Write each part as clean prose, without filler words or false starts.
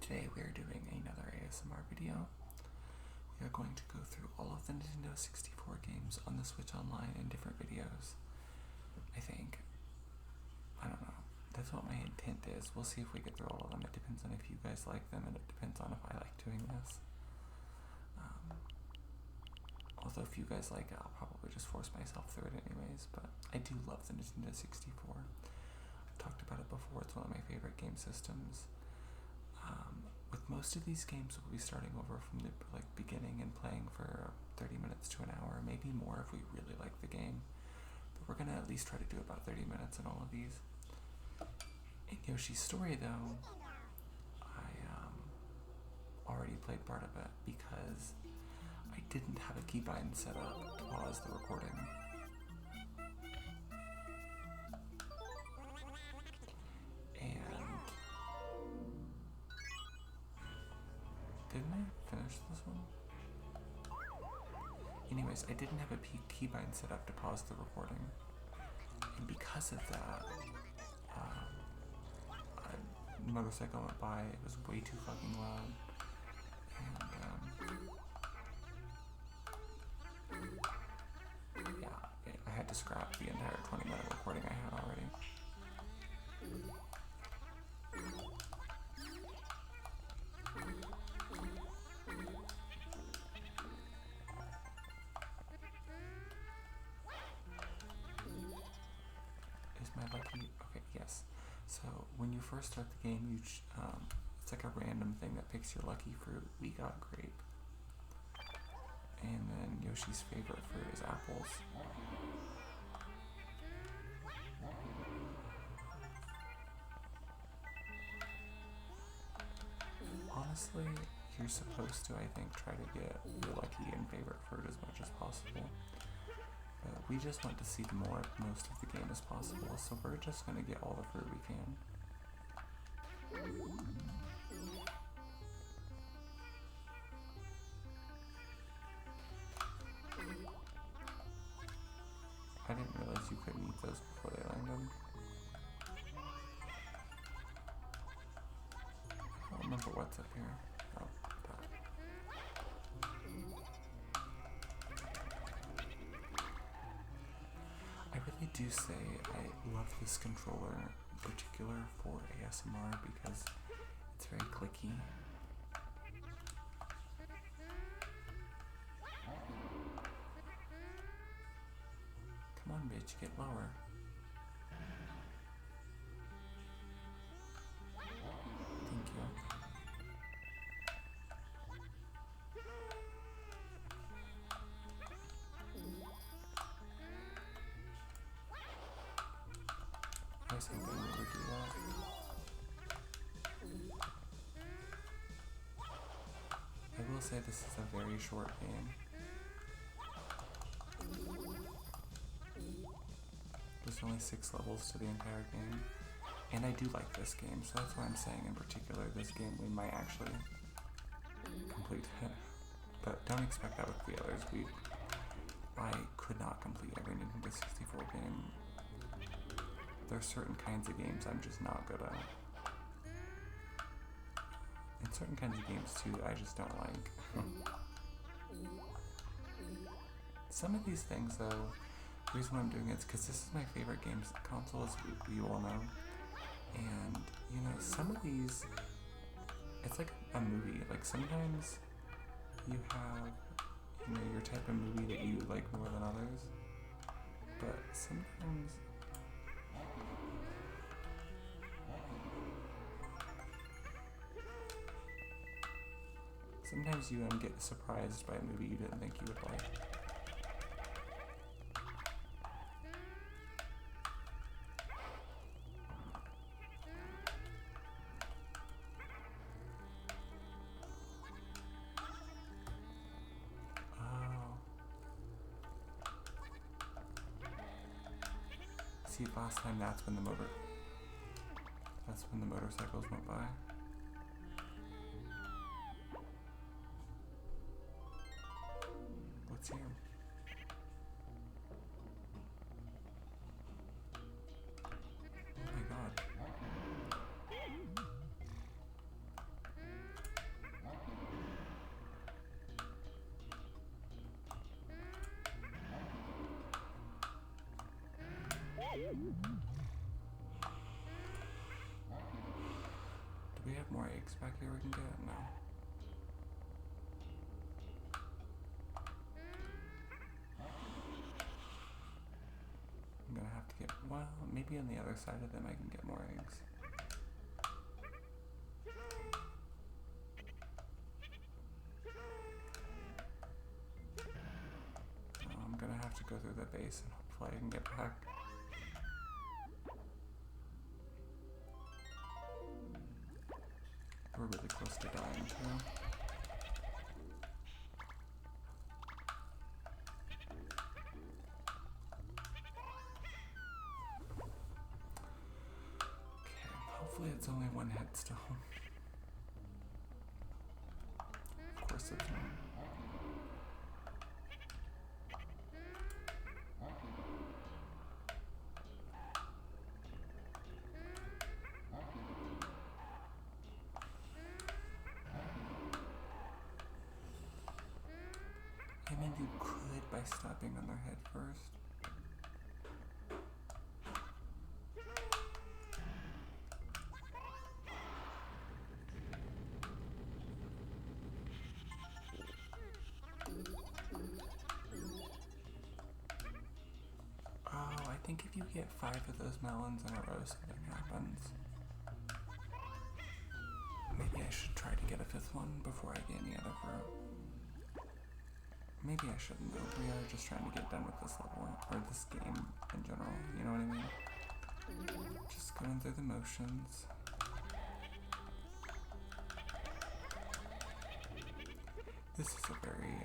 Today we are doing another ASMR video. We are going to go through all of the Nintendo 64 games on the Switch Online in different videos. I think. I don't know. That's what my intent is. We'll see if we get through all of them. It depends on if you guys like them, and it depends on if I like doing this. Although if you guys like it, I'll probably just force myself through it anyways, but I do love the Nintendo 64. I've talked about it before. It's one of my favorite game systems. With most of these games, we'll be starting over from the beginning and playing for 30 minutes to an hour, maybe more if we really like the game. But we're gonna at least try to do about 30 minutes in all of these. In Yoshi's Story, though, I already played part of it because I didn't have a keybind set up to pause the recording. Didn't I finish this one? Anyways, I didn't have a keybind set up to pause the recording. And because of that, a motorcycle went by, it was way too fucking loud. And, yeah, I had to scrap the entire 20-minute recording I had already. Okay, yes. So when you first start the game, it's like a random thing that picks your lucky fruit. We got grape. And then Yoshi's favorite fruit is apples. Honestly, you're supposed to, I think, try to get your lucky and favorite fruit as much as possible. We just want to see most of the game as possible, so we're just going to get all the fruit we can. I didn't realize you couldn't eat those before they landed. I don't remember what's up here. Oh, that. I really do say I love this controller in particular for ASMR because it's very clicky. Come on, bitch, get lower. Thank you. I was hoping we would do that. I will say this is a very short game. There's only 6 levels to the entire game. And I do like this game, so that's why I'm saying in particular this game we might actually complete it. But don't expect that with the others. I could not complete every Nintendo 64 game. There are certain kinds of games I'm just not good at. And certain kinds of games too I just don't like. Some of these things though, the reason why I'm doing it is because this is my favorite games console, as you all know. And, you know, some of these, it's like a movie. Like sometimes you have, you know, your type of movie that you like more than others. But sometimes you get surprised by a movie you didn't think you would like. See, last time that's when the motorcycles went by. What's here? Oh my god. Do we have more eggs back here we can get? No. I'm gonna have to get, well, maybe on the other side of them I can get more eggs. I'm gonna have to go through the base and hopefully I can get back. We're really close to dying too. Hopefully it's only one headstone. Of course it's not. I mean, you could by stepping on their head first. I think if you get 5 of those melons in a row, something happens. Maybe I should try to get a 5th one before I get any other fruit. Maybe I shouldn't though. We are just trying to get done with this level, or this game in general, you know what I mean? Just going through the motions. This is a very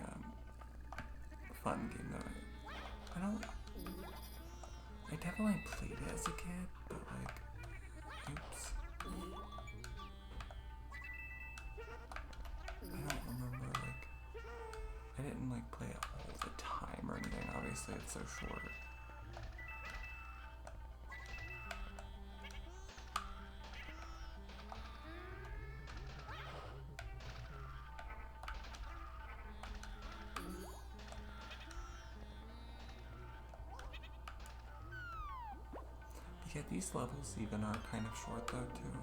fun game though. I definitely played it as a kid, but like, oops. I don't remember, like, I didn't like play it all the time or anything, obviously it's so short. Yeah, these levels even are kind of short though too.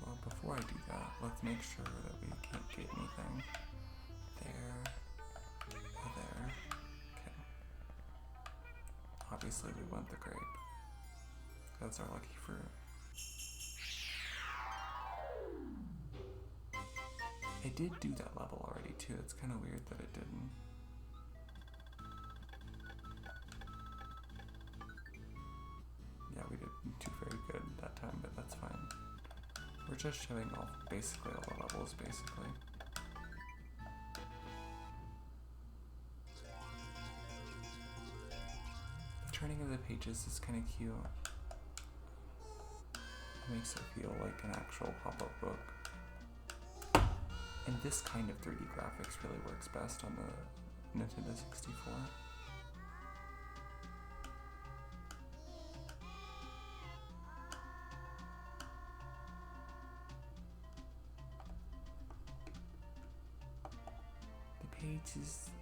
Well, before I do that, let's make sure that we can't get anything. There. There. Okay. Obviously we want the grape. That's our lucky fruit. I did do that level already too. It's kind of weird that it didn't. Yeah, we didn't do very good that time, but that's fine. We're just showing off basically all the levels, basically. The turning of the pages is kind of cute. It makes it feel like an actual pop-up book. And this kind of 3D graphics really works best on the Nintendo 64.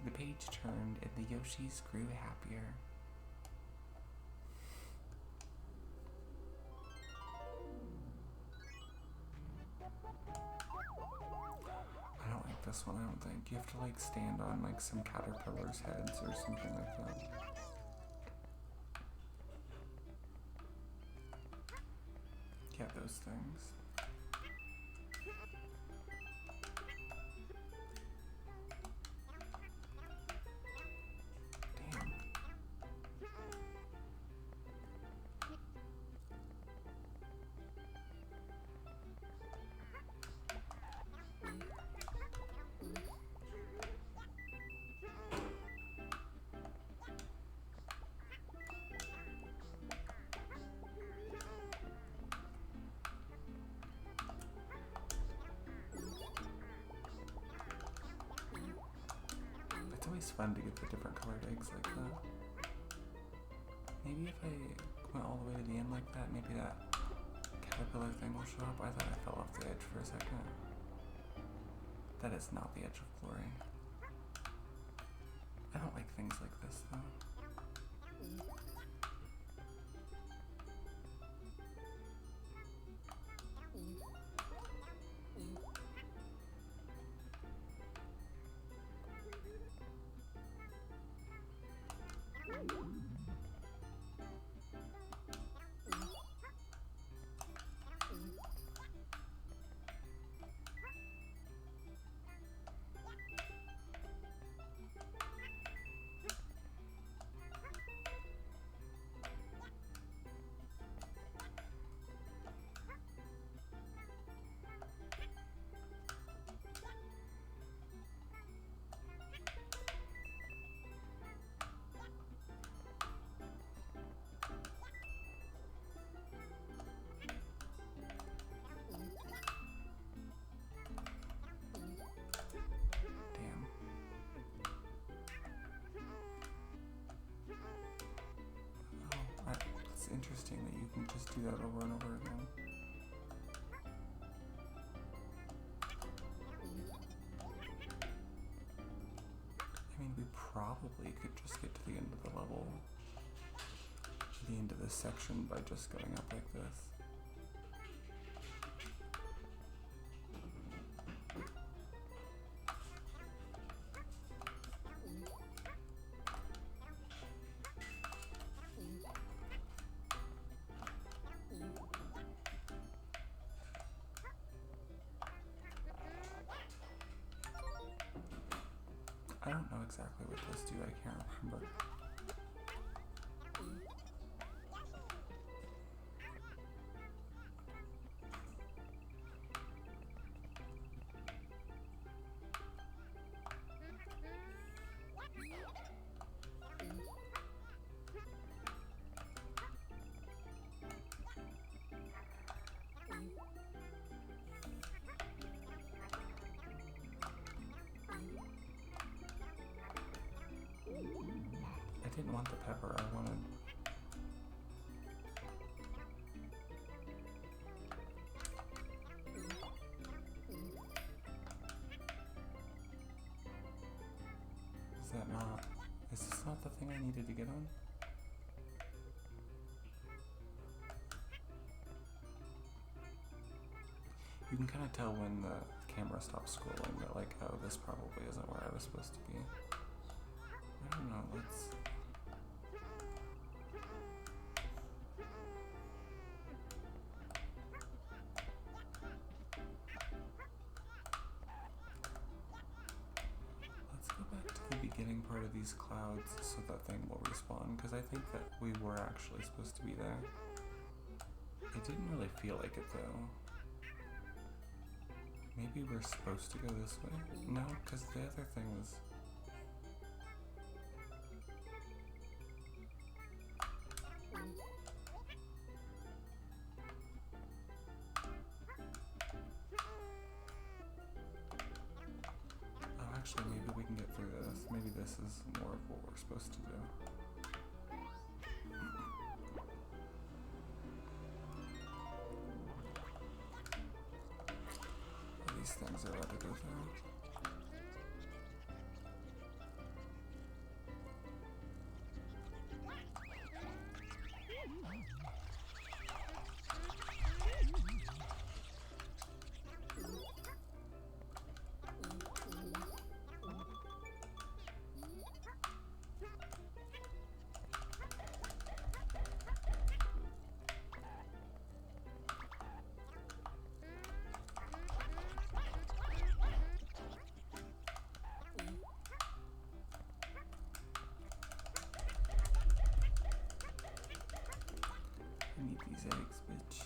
The page turned and the Yoshis grew happier. This one, I don't think. You have to like stand on like some caterpillar's heads or something like that. Yeah, those things. Damn. It's always fun to get the different colored eggs like that. Maybe if I went all the way to the end like that, maybe that caterpillar caterpillar thing will show up. I thought I fell off the edge for a second. That is not the edge of glory. I don't like things like this though. It's interesting that you can just do that over and over again. I mean, we probably could just get to the end of the level, the end of this section, by just going up like this. I don't know exactly what those do, I can't remember. I didn't want the pepper, I wanted... Is that not... Is this not the thing I needed to get on? You can kind of tell when the camera stops scrolling that, like, oh, this probably isn't where I was supposed to be. I don't know, let's... Let's go back to the beginning part of these clouds so that thing will respawn, because I think that we were actually supposed to be there. It didn't really feel like it though. Maybe we're supposed to go this way? No, because the other thing was... Oh, actually, maybe we can get through this. Maybe this is more of what we're supposed to do. These things are allowed to go through. I need these eggs, bitch.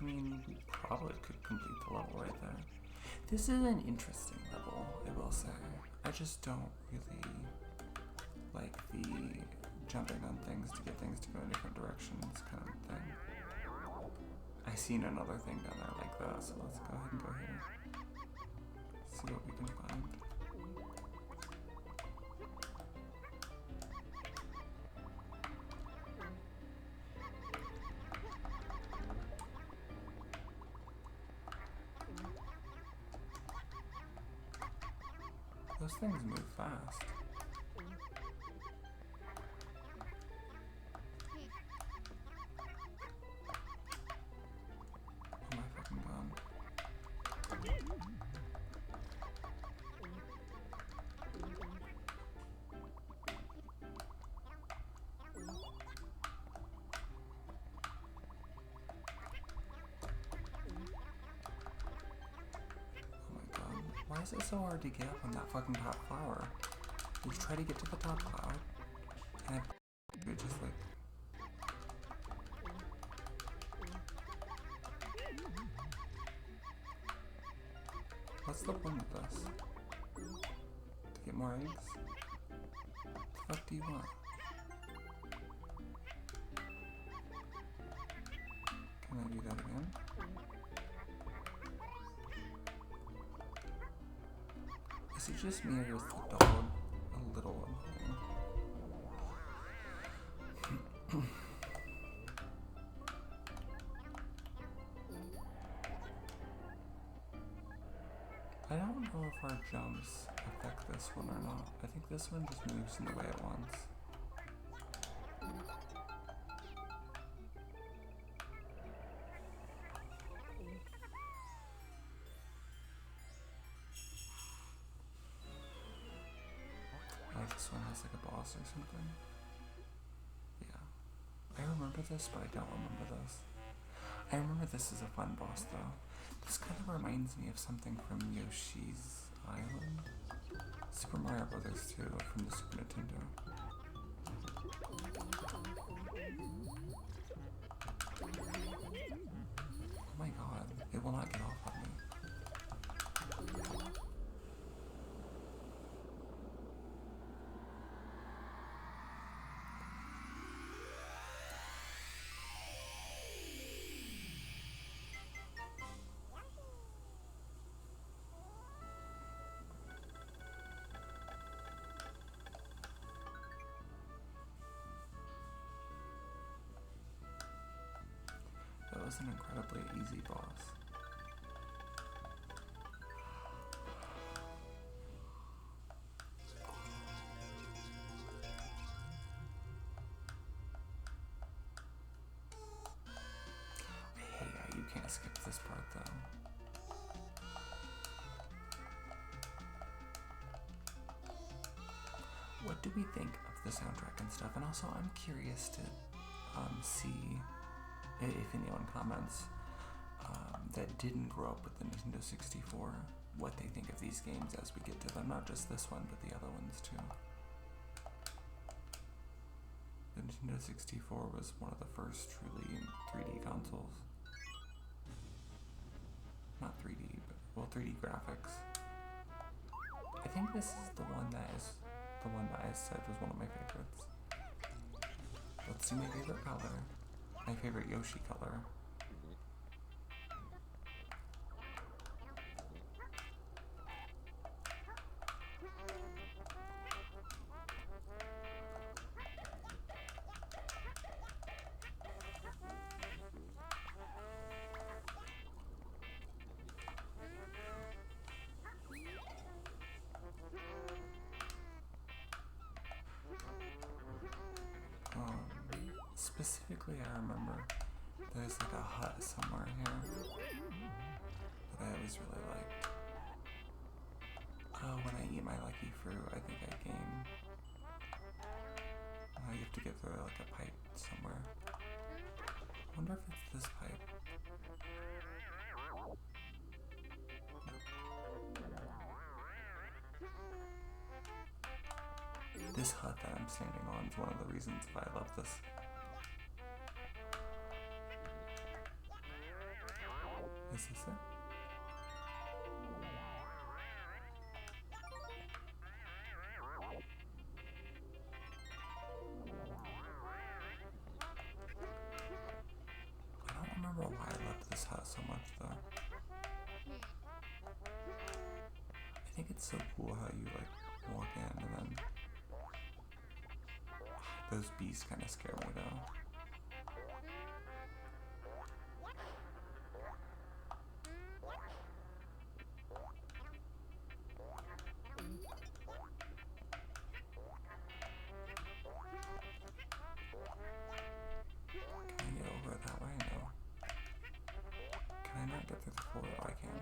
I mean, we probably could complete the level right there. This is an interesting level, I will say. I just don't really like the jumping on things to get things to go in different directions kind of thing. I seen another thing down there like that, so let's go ahead and go here. See what we can find. Those things move fast. Oh my fucking god. Why is it so hard to get up on that fucking top flower? You try to get to the top cloud, and it just like... What's the point of this? To get more eggs? What the fuck do you want? Can I do that again? Is it just me or is the dog a little annoying? I don't know if our jumps affect this one or not. I think this one just moves in the way it wants. This one has like a boss or something. Yeah. I remember this, but I don't remember this. I remember this is a fun boss though. This kind of reminds me of something from Yoshi's Island. Super Mario Brothers 2 from the Super Nintendo. Oh my god, it will not get off on me. That was an incredibly easy boss. Hey, you can't skip this part though. What do we think of the soundtrack and stuff? And also, I'm curious to see if anyone comments that didn't grow up with the Nintendo 64, what they think of these games as we get to them. Not just this one, but the other ones too. The Nintendo 64 was one of the first truly 3D consoles. Not 3D, but, well, 3D graphics. I think this is the one that I said was one of my favorites. Let's see my favorite color. My favorite Yoshi color. Specifically, I remember there's like a hut somewhere here that I always really liked. Oh, when I eat my lucky fruit, I think I gain. You have to get through like a pipe somewhere. I wonder if it's this pipe. No. This hut that I'm standing on is one of the reasons why I love this. Is this it? I don't remember why I love that so much though. I think it's so cool how you like walk in and then those bees kind of scare me though. Can I get over it that way? No. Can I not get through the floor? Oh, I can.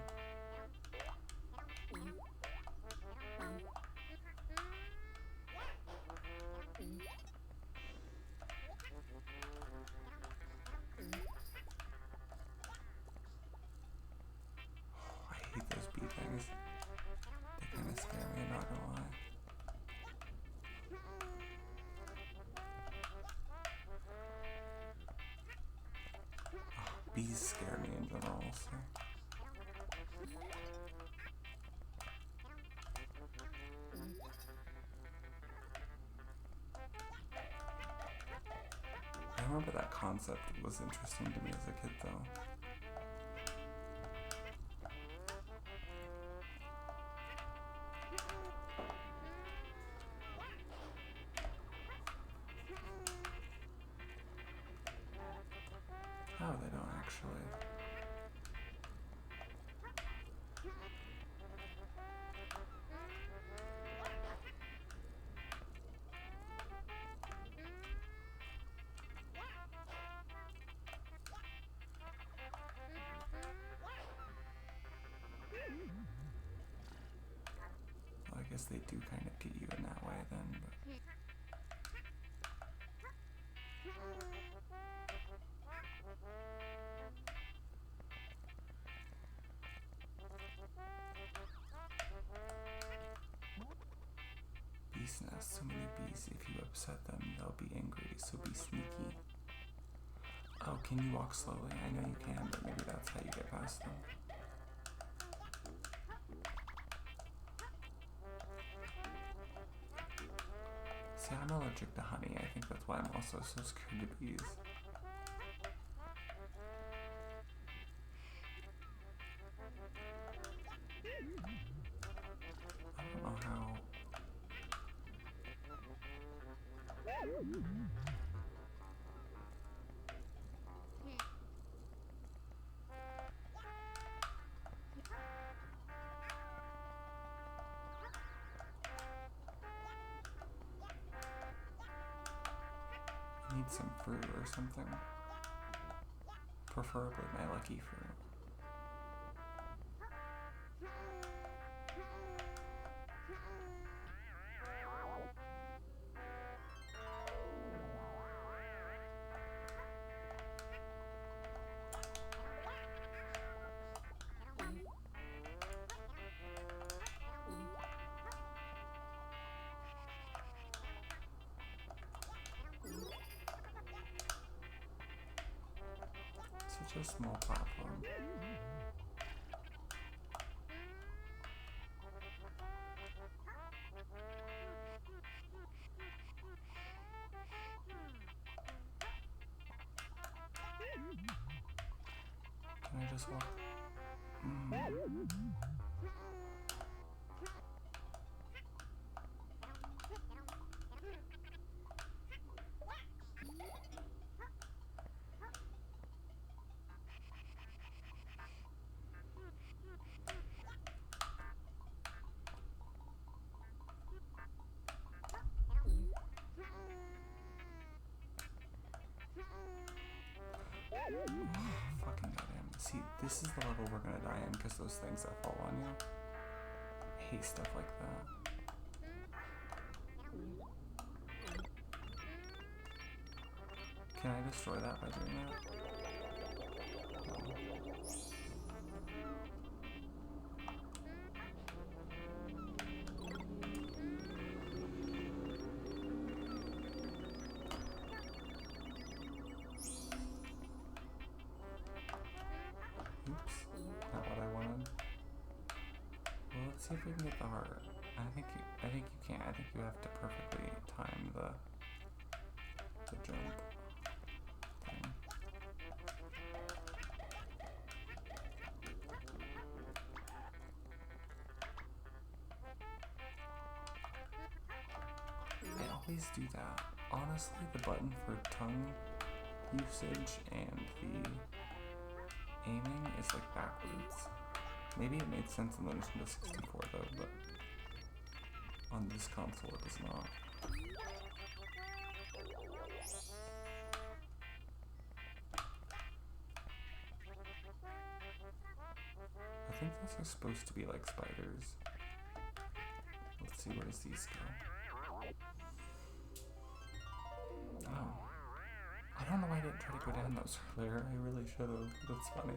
I hate those bee things. They kind of scare me, I'm not gonna lie. Oh, bees scare me in general, so. I remember that concept was interesting to me as a kid though. Oh, they don't actually. Well, I guess they do kind of get you in that way then, but. Bees nest, so many bees. If you upset them, they'll be angry, so be sneaky. Oh, can you walk slowly? I know you can, but maybe that's how you get past them. See, I'm allergic to honey. I think that's why I'm also so scared of bees. I don't know how. I need some fruit or something. Preferably my lucky fruit. Such a small platform. Can I just walk? Fucking goddamn. See, this is the level we're gonna die in because those things that fall on you. I hate stuff like that. Can I destroy that by doing that? Oops, not what I wanted. Well, let's see if we can get the heart. I think you can't. I think you have to perfectly time the jump thing. Please do that. Honestly, the button for tongue usage and the aiming is like backwards. Maybe it made sense in the Nintendo 64 though, but on this console it does not. I think those are supposed to be like spiders. Let's see, where does these go? Oh. I don't know why I didn't try to go down those earlier. I really should have. That's funny.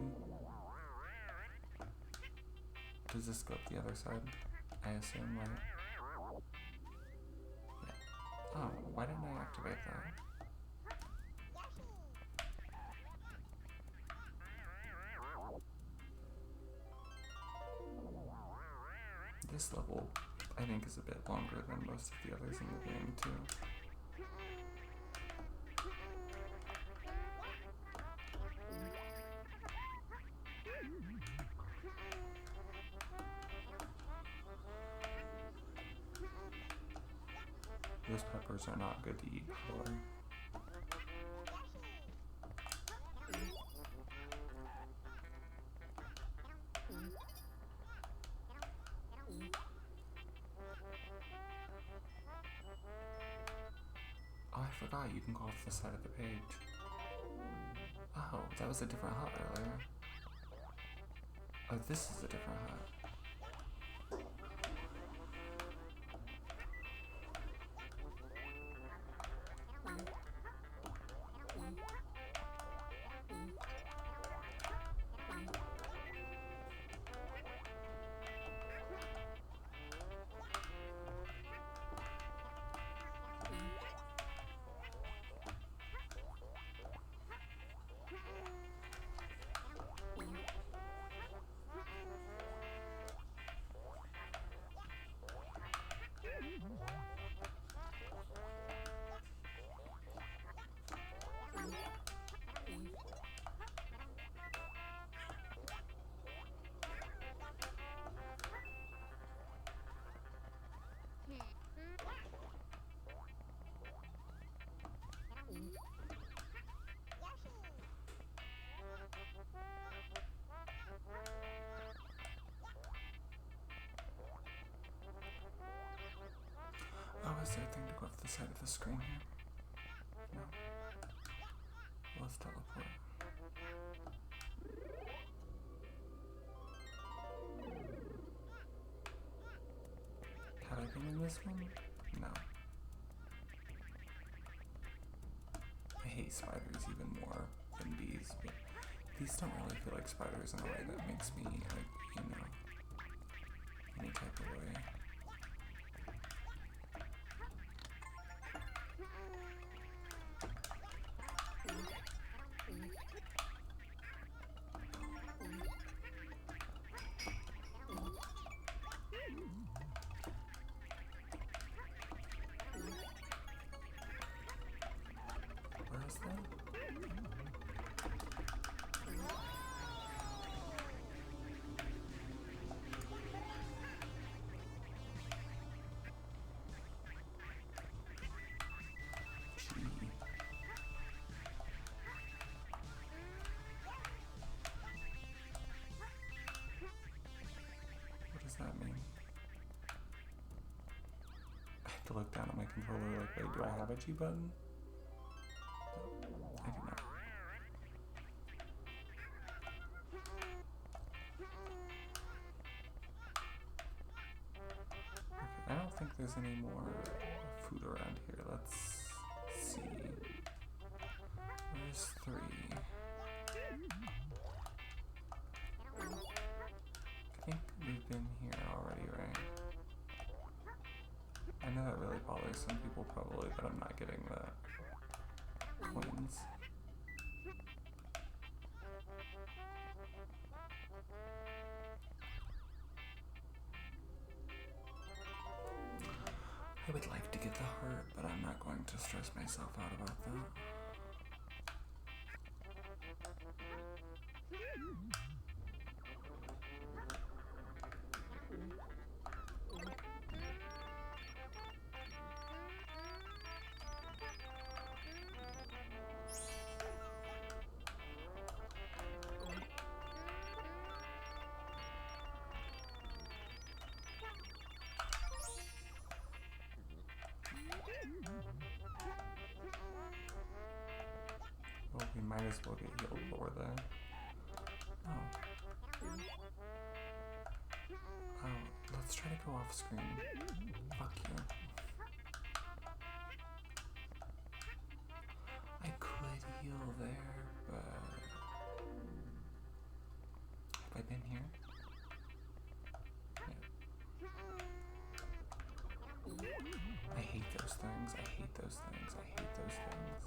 Does this go up the other side? I assume, right? Yeah. Oh, why didn't I activate that? This level, I think, is a bit longer than most of the others in the game, too. Those peppers are not good to eat, however. Oh, I forgot you can go off the side of the page. Oh, that was a different hut earlier. Oh, this is a different hut. Oh, is there a thing to go off the side of the screen here? No. Let's teleport. Have I been in this one? No. I hate spiders even more than bees, but these don't really feel like spiders in a way that makes me, like, you know, any type of way. Where is that? Gee. What does that mean? I have to look down at my controller like, wait, do I have a G button? I do not. Okay, I don't think there's any more food around here. Let's see. There's 3. I think we've been here already, right? I know that really bothers some people probably that I'm not getting the coins. I would like to get the heart, but I'm not going to stress myself out about that. might as well get healed while we're there. Oh. Oh, let's try to go off screen. Fuck you. I could heal there, but... Have I been here? I hate those things. I hate those things. I hate those things.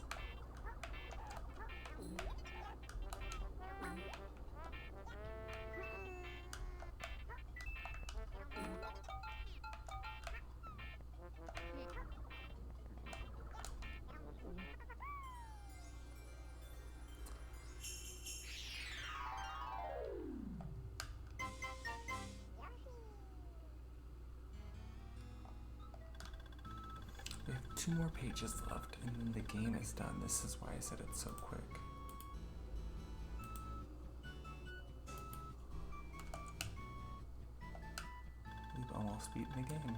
We have 2 more pages left, and then the game is done. This is why I said it's so quick. We've almost beaten the game.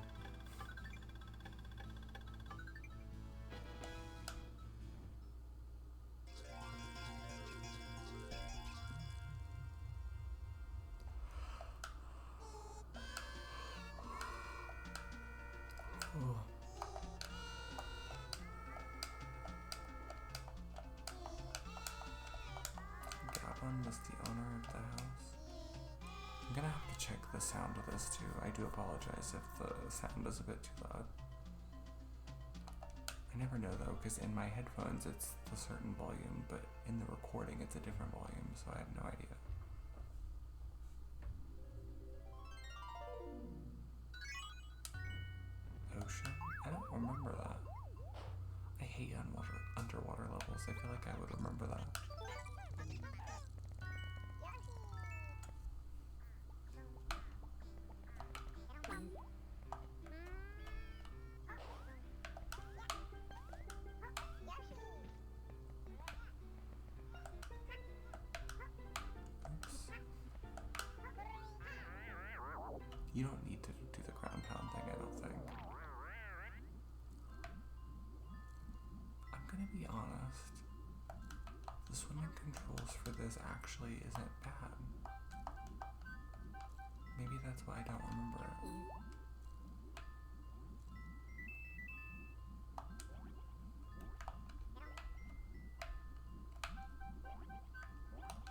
Oh. Gavin was the owner of the house. I'm gonna have to check the sound of this too. I do apologize if the sound is a bit too loud. I never know though, because in my headphones it's a certain volume, but in the recording it's a different volume, so I have no idea. Ocean? I don't remember that. I hate underwater levels. I feel like I would remember that. You don't need to do the ground pound thing, I don't think. I'm gonna be honest. The swimming controls for this actually isn't bad. Maybe that's why I don't remember it.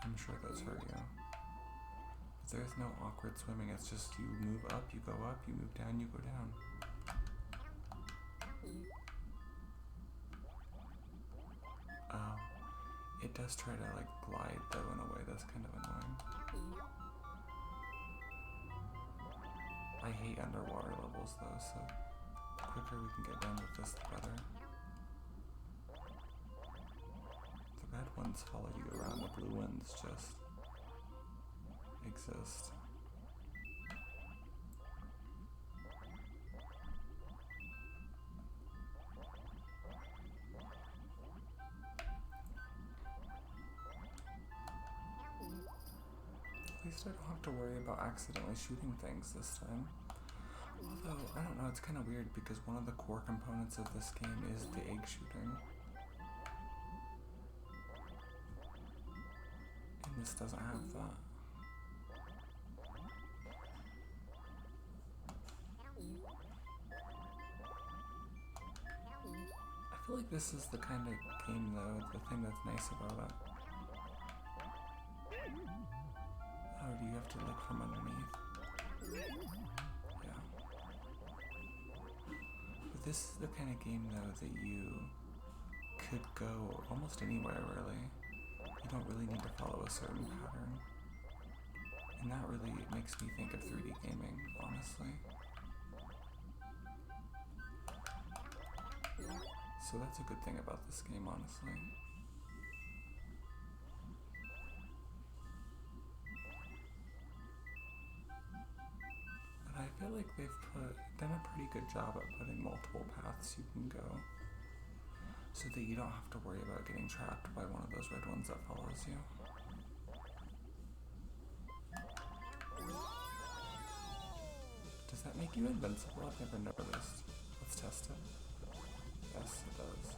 I'm sure those hurt you. There's no awkward swimming, it's just you move up, you go up, you move down, you go down. Oh, it does try to like glide though in a way that's kind of annoying. I hate underwater levels though, so the quicker we can get done with this, the better. The red ones follow you around, the blue ones just exist. At least I don't have to worry about accidentally shooting things this time. Although, I don't know, it's kind of weird because one of the core components of this game is the egg shooting. And this doesn't have that. I feel like this is the kind of game though, the thing that's nice about it. Oh, do you have to look from underneath? Yeah. But this is the kind of game though that you could go almost anywhere really. You don't really need to follow a certain pattern. And that really makes me think of 3D gaming, honestly. So that's a good thing about this game, honestly. But I feel like they've done a pretty good job at putting multiple paths you can go, so that you don't have to worry about getting trapped by one of those red ones that follows you. Does that make you invincible? I've never noticed. Let's test it. Yes, it does.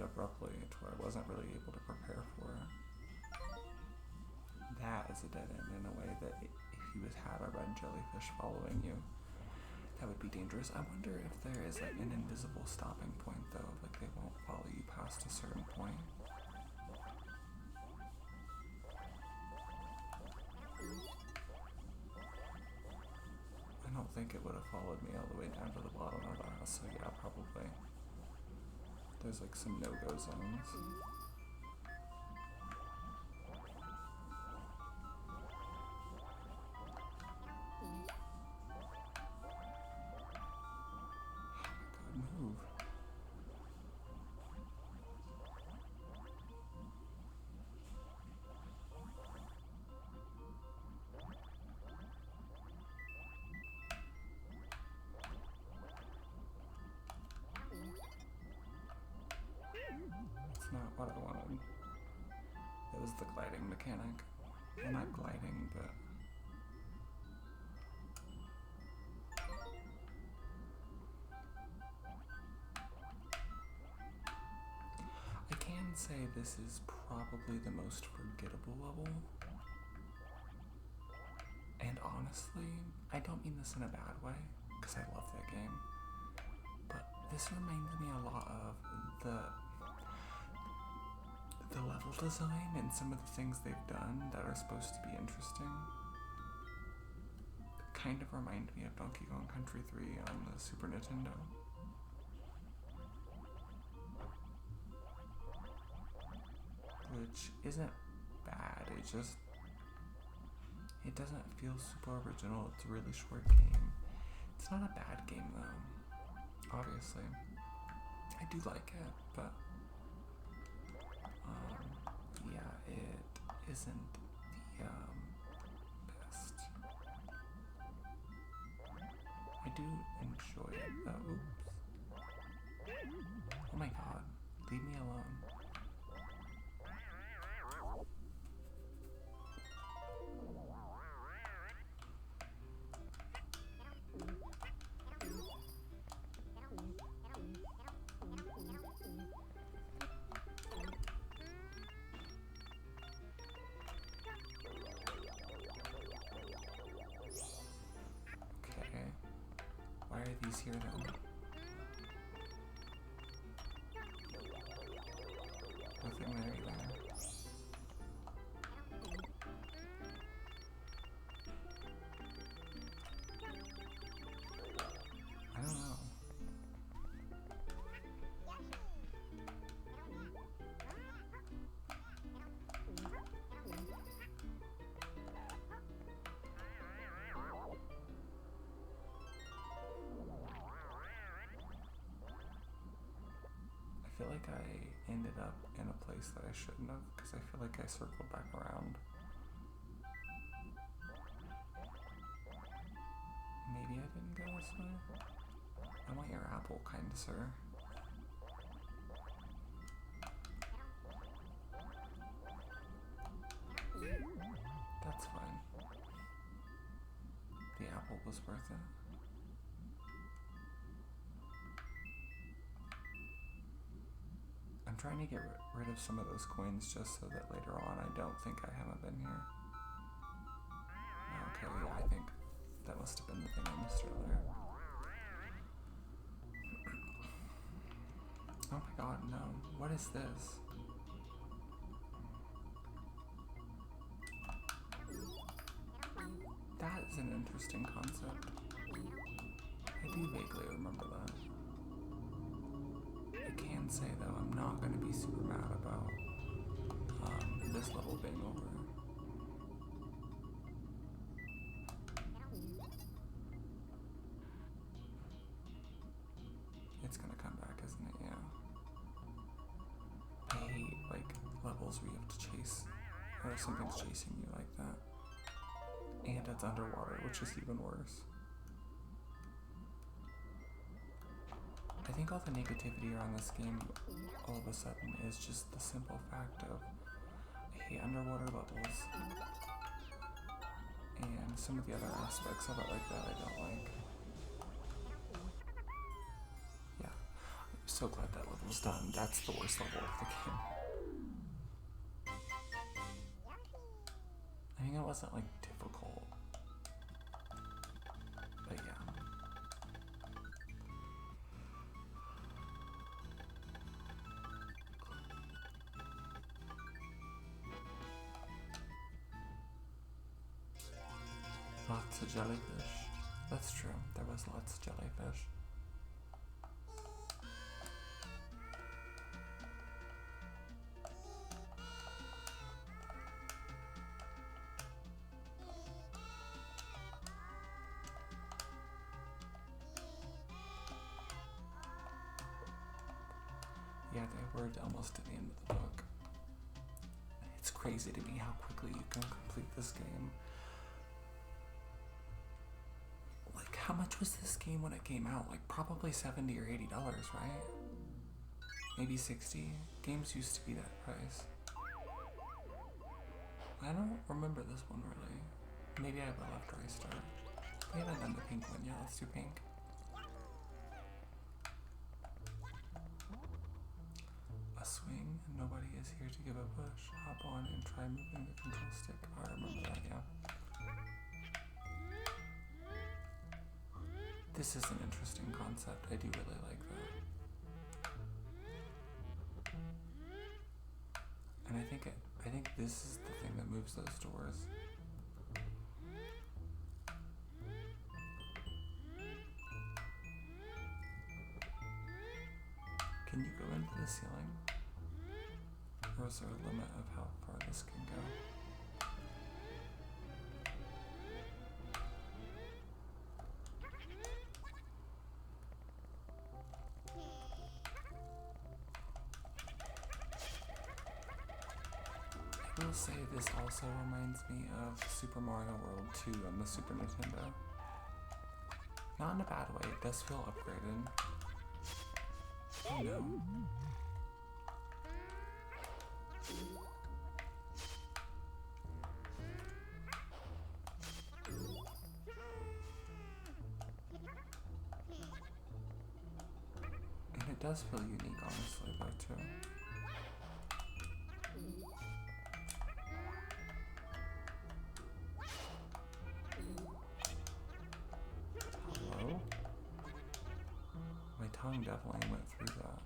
abruptly to where I wasn't really able to prepare for it. That is a dead end in a way that if you had a red jellyfish following you, that would be dangerous. I wonder if there is like an invisible stopping point though, like they won't follow you past a certain point. I don't think it would have followed me all the way down to the bottom of that, so yeah, probably. There's like some no-go zones. Move. It's not what I wanted. It was the gliding mechanic. Well, not gliding, but I can say this is probably the most forgettable level. And honestly, I don't mean this in a bad way, because I love that game. But this reminds me a lot of the level design and some of the things they've done that are supposed to be interesting. Kind of remind me of Donkey Kong Country 3 on the Super Nintendo. Which isn't bad, it doesn't feel super original. It's a really short game. It's not a bad game though, obviously. I do like it, but yeah, it isn't the best. I do enjoy it though. Oops. Oh my god, leave me alone. Why are these here then? Nothing there either. I don't know. I feel like I ended up in a place that I shouldn't have, because I feel like I circled back around. Maybe I didn't go this way? I want your apple, kind sir. That's fine. The apple was worth it. I'm trying to get rid of some of those coins just so that later on I don't think I haven't been here. Okay, yeah, I think that must have been the thing I missed earlier. Oh my god, no. What is this? That is an interesting concept. I do vaguely remember that. I can say though, I'm not going to be super mad about this level being over. It's going to come back, isn't it? Yeah. I hate like levels where you have to chase, or something's chasing you like that. And it's underwater, which is even worse. I think all the negativity around this game all of a sudden is just the simple fact of I hate underwater levels and some of the other aspects of it like that I don't like. Yeah. so glad that level's done. That's the worst level of the game. I mean, it wasn't like difficult, but yeah. Lots of jellyfish. That's true. There was lots of jellyfish. Yeah, they were almost at the end of the book. It's crazy to me how quickly you can complete this game. Like, how much was this game when it came out? Like, probably $70 or $80, right? Maybe 60? Games used to be that price. I don't remember this one really. Maybe I will after I start. We haven't done the pink one yet. Let's do pink. A swing, and nobody is here to give a push. Hop on and try moving the control stick. Oh, I remember that, yeah. This is an interesting concept. I do really like that. And I think this is the thing that moves those doors. Can you go into the ceiling? Or is there a limit of how far this can go? I will say this also reminds me of Super Mario World 2 on the Super Nintendo. Not in a bad way, it does feel upgraded. Oh no. And it does feel unique, honestly, though, too. Hello? My tongue definitely went through that.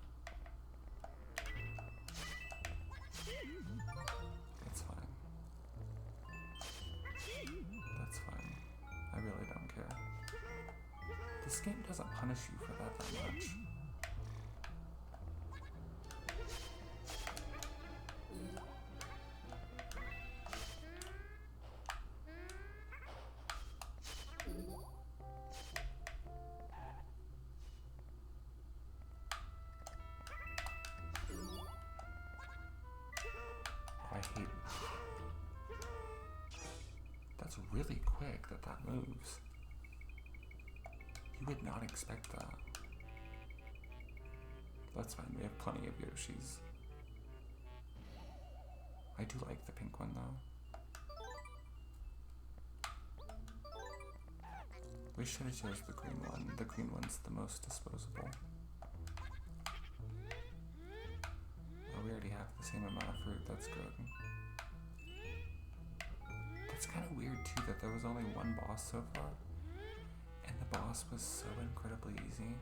It's fine. That's fine. I really don't care. This game doesn't punish you for that much. I hate it. That's really quick that moves. You would not expect that. That's fine, we have plenty of Yoshis. I do like the pink one though. We should have chose the green one. The green one's the most disposable. Oh, we already have the same amount of fruit, that's good. It's kind of weird too that there was only one boss so far, and the boss was so incredibly easy.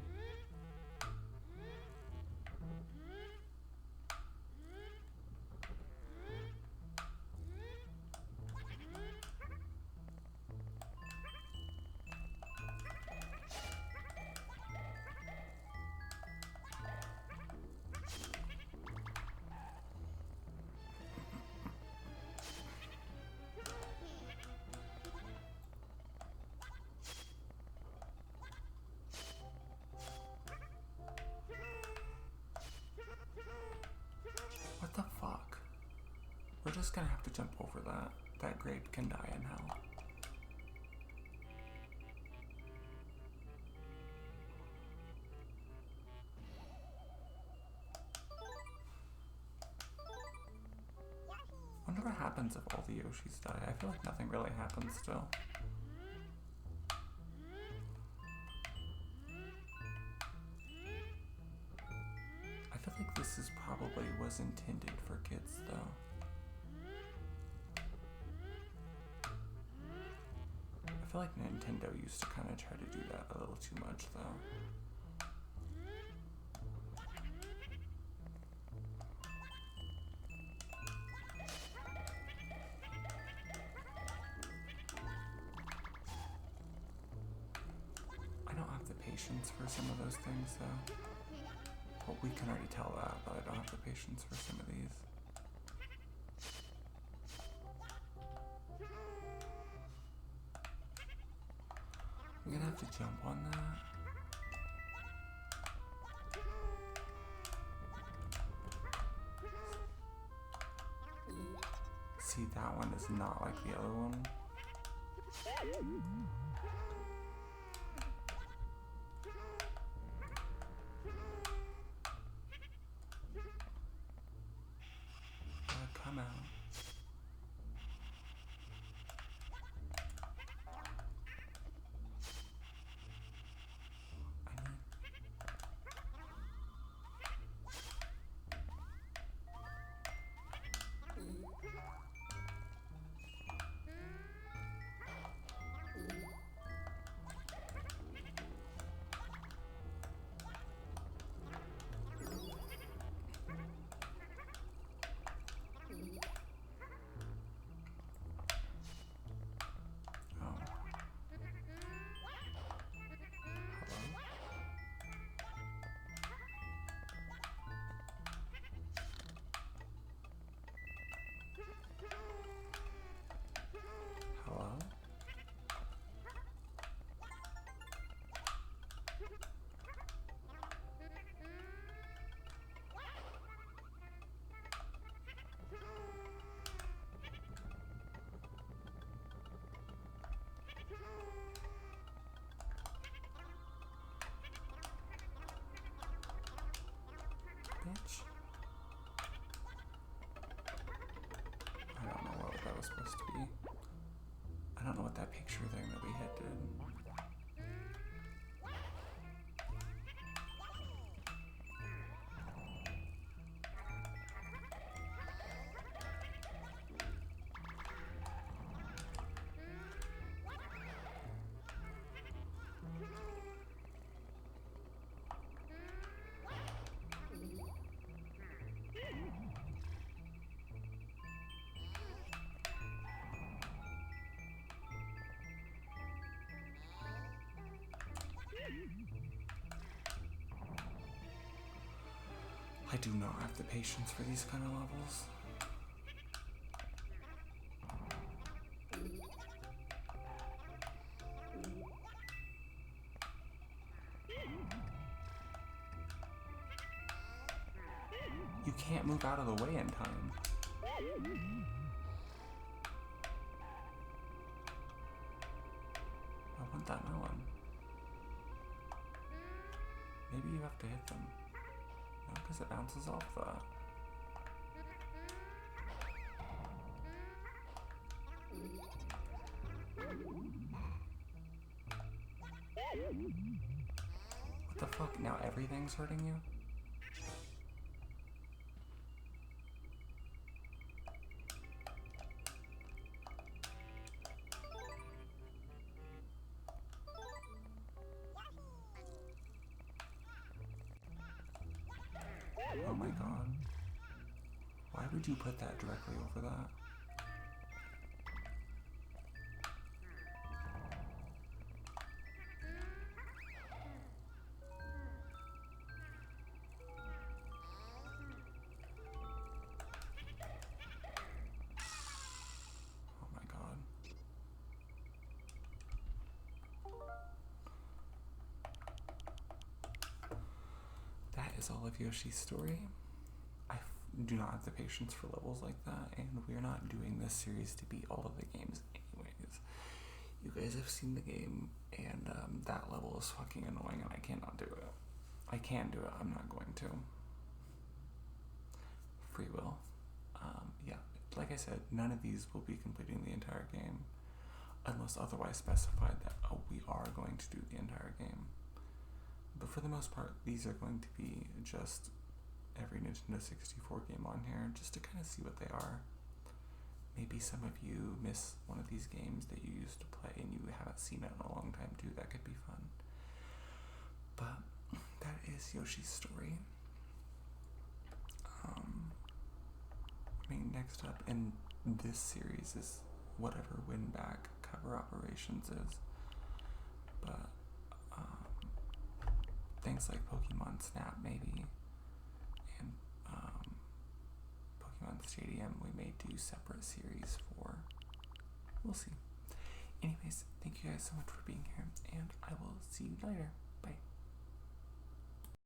What the fuck? We're just gonna have to jump over that. That grape can die in hell. Wonder what happens if all the Yoshis die. I feel like nothing really happens still. was intended for kids, though. I feel like Nintendo used to kind of try to do that a little too much, though. I don't have the patience for some of those things, though. Well, we can already tell that, but I don't have the patience for some of these. I'm gonna have to jump on that. See, that one is not like the other one. Come out. Bitch. I don't know what that was supposed to be. I don't know what that picture thing that we hit did. I do not have the patience for these kind of levels. You can't move out of the way in time. I want that melon. Maybe you have to hit them. No, because it bounces off that. What the fuck? Now everything's hurting you? Oh my god. Why would you put that directly over that? Oh my god. That is all of Yoshi's story. Do not have the patience for levels like that, and we're not doing this series to beat all of the games anyways. You guys have seen the game, and that level is fucking annoying, and I cannot do it. I can do it, I'm not going to. Free will. Yeah, like I said, none of these will be completing the entire game, unless otherwise specified that, oh, we are going to do the entire game. But for the most part, these are going to be just every Nintendo 64 game on here just to kind of see what they are. Maybe some of you miss one of these games that you used to play and you haven't seen it in a long time too. That could be fun. But that is Yoshi's story. Next up in this series is whatever Win Back Cover Operations is. But things like Pokemon Snap maybe and Pokemon Stadium we may do separate series for. We'll see. Anyways, thank you guys so much for being here, and I will see you later.